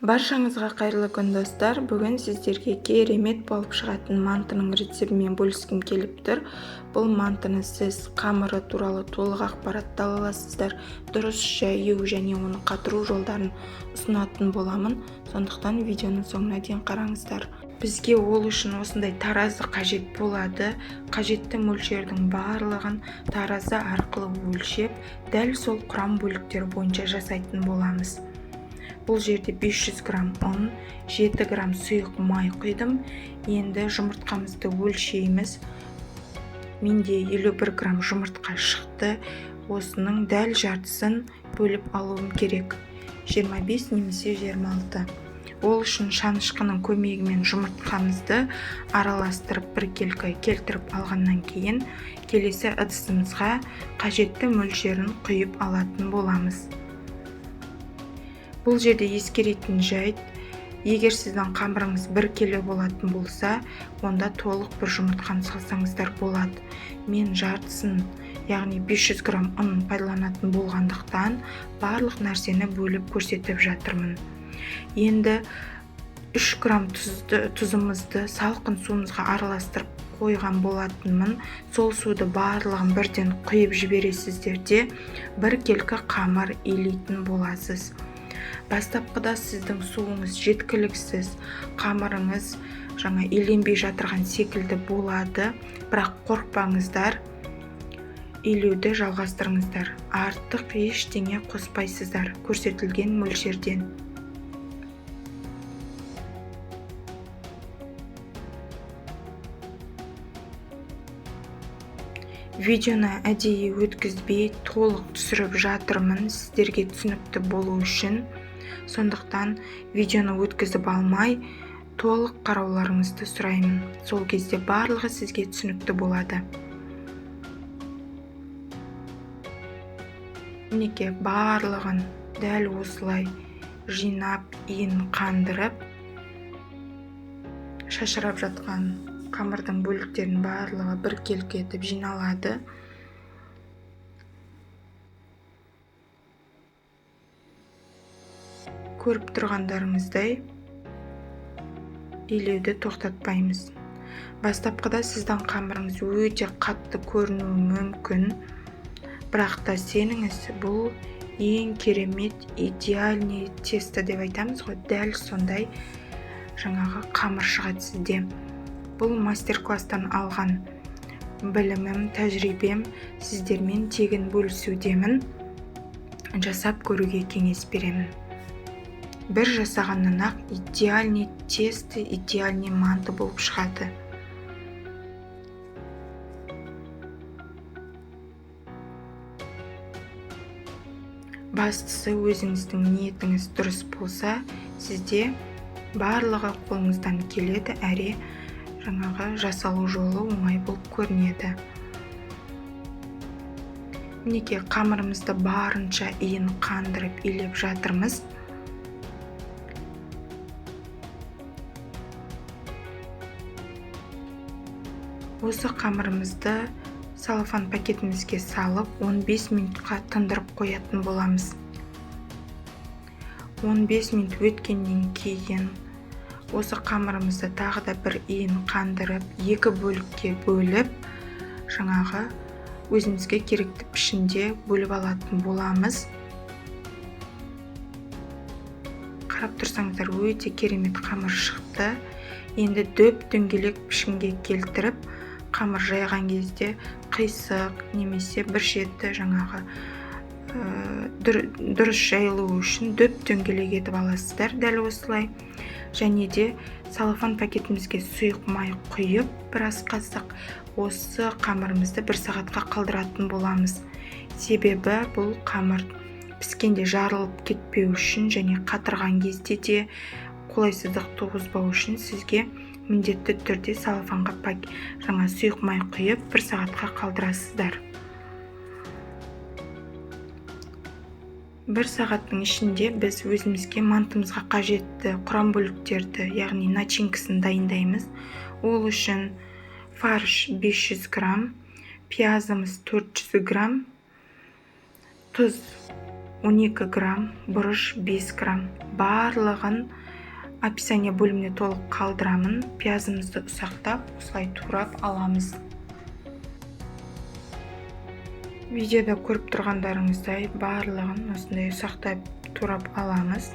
Баршаңызға қайырлы күн достар. Бүгін сіздерге керемет болып шығатын мантының рецептімен бөліскім келіп тұр. Бұл мантыны сіз қамыры туралы толық ақпаратты ала аласыздар. Дұрыс жаю және оны қатыру жолдарын ұсынатын боламын. Сондықтан видеоның соңына дейін қараңыздар. Бізге ол үшін осындай таразы қажет болады. Қажетті мөлшердің барлығын таразы арқылы өлшеп, дәл сол құрам бөліктері бойынша жасайтын боламыз. Бұл жерде 500 грамм ұн, 7 грамм сұйық май құйдым. Енді жұмыртқамызды өлшейміз. Менде 51 грамм жұмыртқа шықты. Осының дәл жартысын бөліп алуым керек. 25 немесе 26. Ол үшін шанышқының көмегімен жұмыртқамызды араластырып біркелкі келтіріп алғаннан кейін келесі ыдысымызға қажетті мөлшерін құйып алатын боламыз. Бұл жерде ескеретін жайт, егер сіздің қамырыңыз 1 келі болатын болса, онда толық бір жұмыртқаны салсаңыздар болады. Мен жартысын, яғни 500 грамм ұн пайдаланатын болғандықтан барлық нәрсені бөліп көрсетіп жатырмын. Енді 3 грамм тұзымызды салқын суымызға араластырып қойған болатынмын. Сол суды барлығын бірден құйып жібересіздер де 1 келкі қамыр илейтін боласыз. Бастапқыда сіздің суыңыз жеткіліксіз, қамырыңыз иленбей жатырған секілді болады, бірақ қорықпаңыздар, илеуді жалғастырыңыздар. Артық ештеңе қоспайсыздар көрсетілген мөлшерден. Видеоны әдейі өткізбей толық түсіріп жатырмын сіздерге түсінікті болу үшін. Сондықтан видеоны өткізіп алмай, толық қарауларыңызды сұраймын. Сол кезде барлығы сізге түсінікті болады. Мінекей барлығын дәл осылай жинап, иін қандырып, шашырап жатқан қамырдың бөліктерін барлығы біркелкі етіп жиналады. Көріп тұрғандарыңыздай илеуді тоқтатпаймыз. Бастапқыда сіздің қамырыңыз өте қатты көрінуі мүмкін, бірақ та сеніңіз, бұл ең керемет идеальный тесто деп айтамыз ғой, дәл сондай қамыр шығады сізде. Бұл мастер-класстан алған білімім, тәжірибем, сіздермен тегін бөлісудемін. Жасап көруге кеңес беремін. Бір жасағаннан ақ идеальный тесто, идеальный манты болып шығады. Бастысы өзіңіздің ниетіңіз дұрыс болса, сізде барлығы қолыңыздан келеді, әрі жасалу жолы оңай болып көрінеді. Мінекей қамырымызды барынша иін қандырып илеп жатырмыз. Осы қамырымызды салафан пакетімізге салып 15 минутқа тындырып қоятын боламыз. 15 минут өткеннен кейін осы қамырымызды тағы да бір иін қандырып, 2 бөлікке бөліп, өзімізге керекті пішінде бөліп алатын боламыз. Қарап тұрсаңыздар, өте керемет қамыр шықты. Енді дөп дөңгелек пішінге келтіріп, қамыр жайған кезде қисық немесе бір шеті дұрыс жайылуы үшін дөп дөңгелек етіп аласыздар, дәл осылай. Және де салафан пакетімізге сұйық май құйып, бір ас қасық осы қамырымызды 1 сағатқа қалдыратын боламыз. Себебі бұл қамыр піскенде жарылып кетпеу үшін және қатырған кезде де қолайсыздық туғызбау үшін сізге міндетті түрде салафанға сұйық май құйып 1 сағатқа қалдырасыздар. 1 сағаттың ішінде біз өзімізге мантымызға қажетті құрам бөліктерді, яғни начинкасын дайындаймыз. Ол үшін фарш 500 грамм, пиязымыз 400 грамм, тұз 12 грамм, бұрыш 5 грамм. Барлығын описание бөліміне толық қалдырамын. Пиязымызды ұсақтап, осылай турап аламыз. Видеода көріп тұрғандарыңыздай барлығын осындай ұсақтап турап аламыз.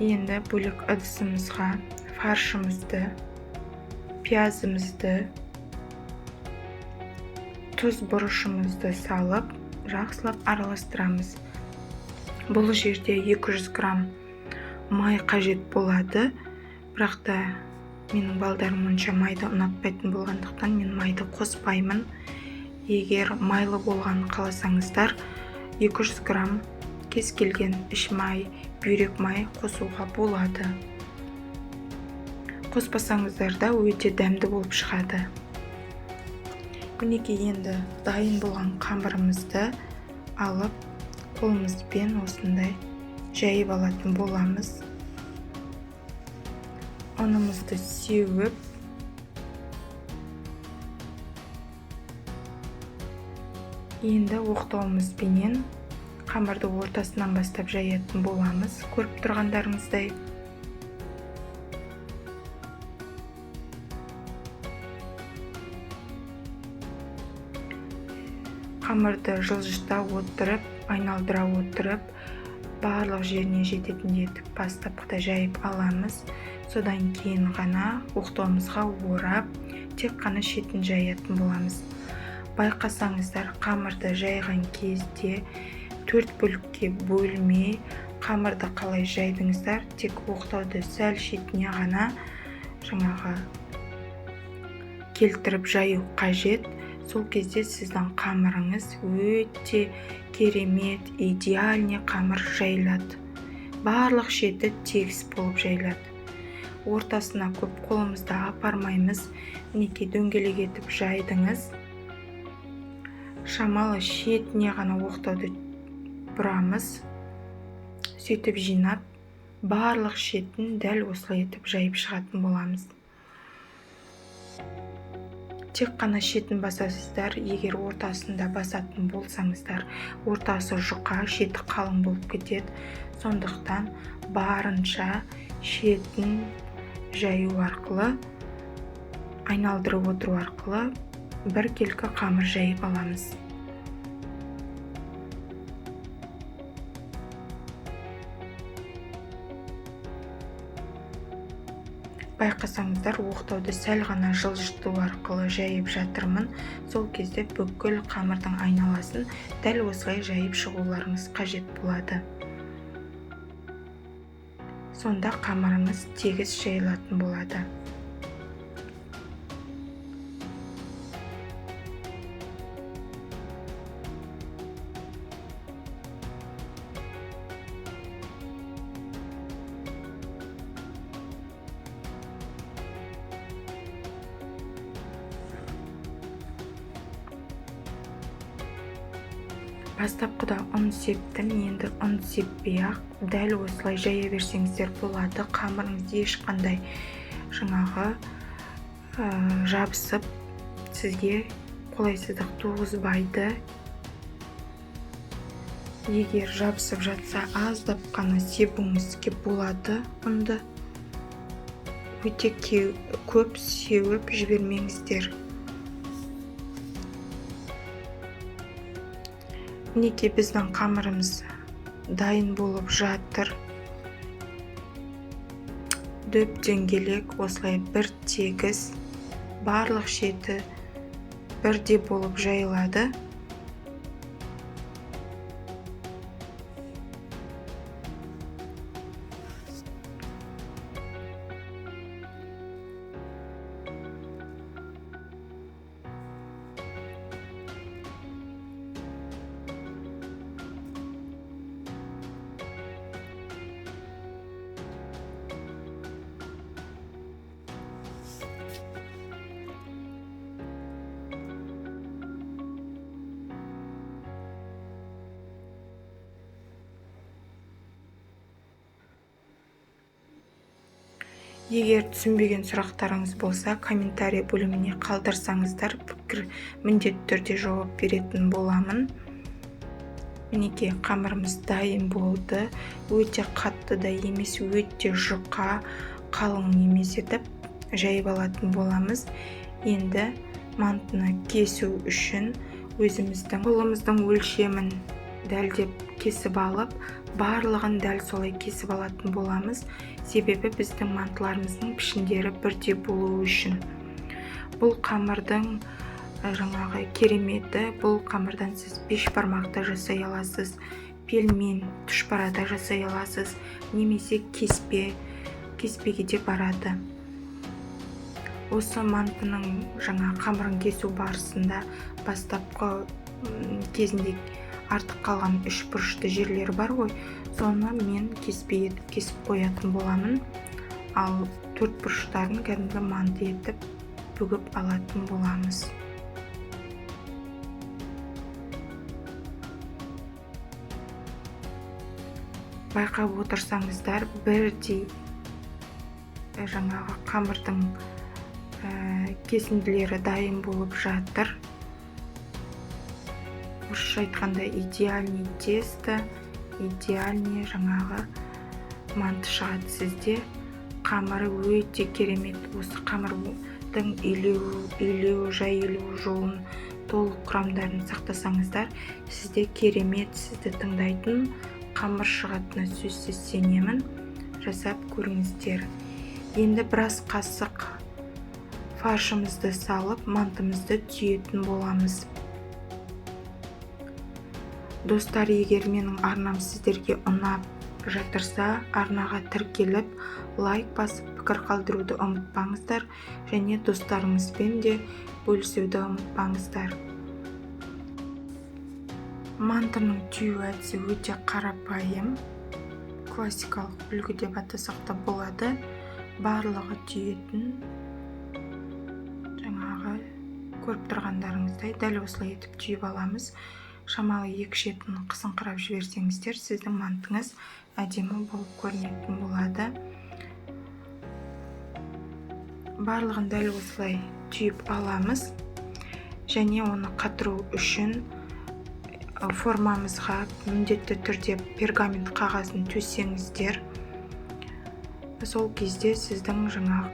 Енді бөлек ыдысымызға фаршымызды, пиязымызды, тұз бұрышымызды салып, жақсылап араластырамыз. Бұл жерде 200 грамм май қажет болады, бірақ та менің балдарым онша майды ұнатпайтын болғандықтан мен майды қоспаймын. Егер майлы болған қаласаңыздар, 200 грамм кез келген іш май, бүйрек май қосуға болады. Қоспасаңыздар да өте дәмді болып шығады. Мінекей енді дайын болған қамырымызды алып, қолымызбен осындай жайып алатын боламыз. Ұнымызды сеуіп, енді оқтауымызбенен қамырды ортасынан бастап жаятын боламыз. Көріп тұрғандарыңыздай. Қамырды жылжыта отырып, айналдыра отырып, барлық жеріне жететіндей етіп бастапқыда жайып аламыз. Содан кейін ғана оқтауымызға орап, тек қана шетін жаятын боламыз. Байқасаңыздар, қамырды жайған кезде 4 бөлікке бөлмей, қамырды қалай жайдыңыздар, тек оқтауды сәл шетіне ғана жаңағы келтіріп жаю қажет. Сол кезде сіздің қамырыңыз өте керемет, идеальный қамыр жайылады. Барлық шеті тегіс болып жайылады. Ортасына көп қолымызды апармаймыз. Мінекей дөңгелек етіп жайдыңыз. Шамалы шетіне ғана оқтауды бұрамыз. Сөйтіп жинап, барлық шетін дәл осылай етіп жайып шығатын боламыз. Тек қана шетін басасыздар. Егер ортасында басатын болсаңыздар, ортасы жұқа, шеті қалың болып кетеді. Сондықтан барынша шетін жаю арқылы, айналдырып отыру арқылы бір келкі қамыр жайып аламыз. Байқасаңыздар, оқтауды сәл ғана жылжыту арқылы жайып жатырмын. Сол кезде бүкіл қамырдың айналасын дәл осылай жайып шығуларыңыз қажет болады. Сонда қамырыңыз тегіс жайылатын болады. Бастапқыда ұн септім, енді ұн сеппей-ақ дәл осылай жая берсеңіздер болады. Қамырыңыз ешқандай жаңағы жабысып, сізге қолайсыздық туғызбайды. Егер жабысып жатса, аздап қана себуіңіз болады ұнды. Өте көп сеуіп жібермеңіздер. Мінекей біздің қамырымыз дайын болып жатыр. Дөп дөңгелек осылай бір тегіс, барлық шеті бірдей болып жайылады. Егер түсінбеген сұрақтарыңыз болса, комментарий бөліміне қалдырсаңыздар, пікір міндетті түрде жауап беретін боламын. Мінекей, қамырымыз дайын болды. Өте қатты да емес, өте жұқа, қалың емес етіп жайып алатын боламыз. Енді мантыны кесу үшін өзіміздің қолымыздың өлшемін дәлдеп кесіп алып, барлығын дәл солай кесіп алатын боламыз. Себебі біздің мантыларымыздың пішіндері бірдей болуы үшін. Бұл қамырдың жаңағы кереметі, бұл қамырдан сіз бешбармақты жасай аласыз, пельмен, тұшпарада жасай аласыз, немесе кеспеге де барады. Осы мантының қамырын кесу барысында бастапқы кезінде артық қалған үш бұрышты жерлері бар ғой, соны мен кеспе етіп кесіп қоятын боламын, ал төрт бұрыштарын кәдімгі манты етіп бүгіп алатын боламыз. Байқап отырсаңыздар, бірдей қамырдың кесінділері дайын болып жатыр. Орысша айтқанда идеальный тесто, идеальный манты шығады сізде. Қамыры өте керемет. Осы қамырдың жайылу жолын, толық құрамдарын сақтасаңыздар, сізде керемет, сізді тыңдайтын қамыр шығатынына сөзсіз сенемін. Жасап көріңіздер. Енді біраз қасық фаршымызды салып, мантымызды түйетін боламыз. Достар, егер менің арнам сіздерге ұнап жатырса, арнаға тіркеліп, лайк басып, пікір қалдыруды ұмытпаңыздар, және достарыңызбен де бөлісуді ұмытпаңыздар. Мантының түйу әдісі өте қарапайым, классикалық үлгі деп атасақ та болады. Барлығы түйетін, көріп тұрғандарыңыздай дәл осылай етіп түйіп аламыз. Шамалы екі шетін қысыңқырап жіберсеңіздер, сіздің мантыңыз әдемі болып көрінетін болады. Барлығын дәл осылай түйіп аламыз, және оны қатыру үшін формамызға міндетті түрде пергамент қағазын төсеңіздер. Сол кезде сіздің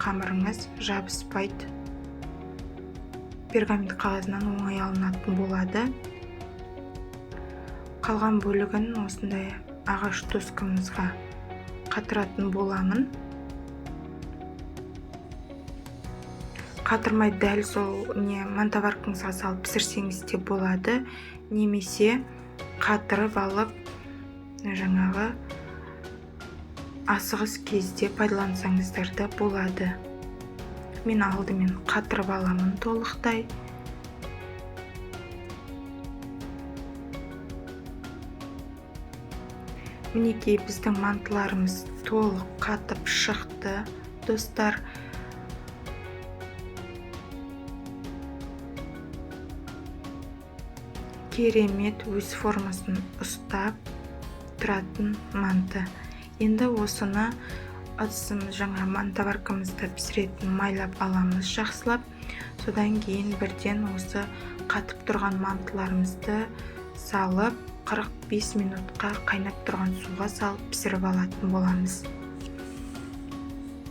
қамырыңыз жабыспайды, пергамент қағазынан оңай алынатын болады. Қалған бөлігін осындай ағаш доскамызға қатыратын боламын. Қатырмай дәл сол мантаваркаңызға салып пісірсеңіз де болады, немесе қатырып алып асығыс кезде пайдалансаңыздар да болады. Мен алдымен қатырып аламын толықтай. Мінекей, біздің мантыларымыз толық қатып шықты. Достар, керемет өз формасын ұстап тұратын манты. Енді осыны ыдысымыз мантаваркамызда пісіретін майлап аламыз жақсылап. Содан кейін бірден осы қатып тұрған мантыларымызды салып, 45 минутқа қайнап тұрған суға салып пісіріп алатын боламыз.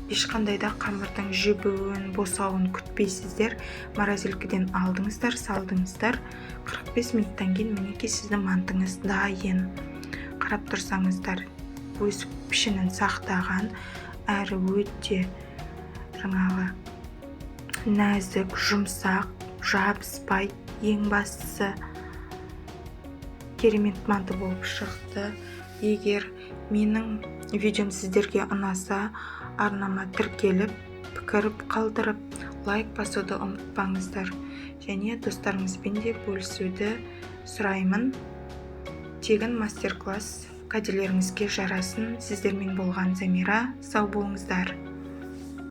Ешқандай да қамырдың жібуін, босауын күтпейсіздер. Морозилкіден алдыңыздар, салдыңыздар. 45 минуттан кейін мінекей сіздің мантыңыз дайын. Қарап тұрсаңыздар, өз пішінін сақтаған, әрі өте нәзік, жұмсақ, жабыспай, ең бастысы керемет манты болып шықты. Егер менің видеом сіздерге ұнаса, арнама тіркеліп, пікір қалдырып, лайк басуды ұмытпаңыздар. Және достарыңызбен де бөлісуді сұраймын. Тегін мастер-класс кәделеріңізге жарасын. Сіздермен болған Замира. Сау болыңыздар.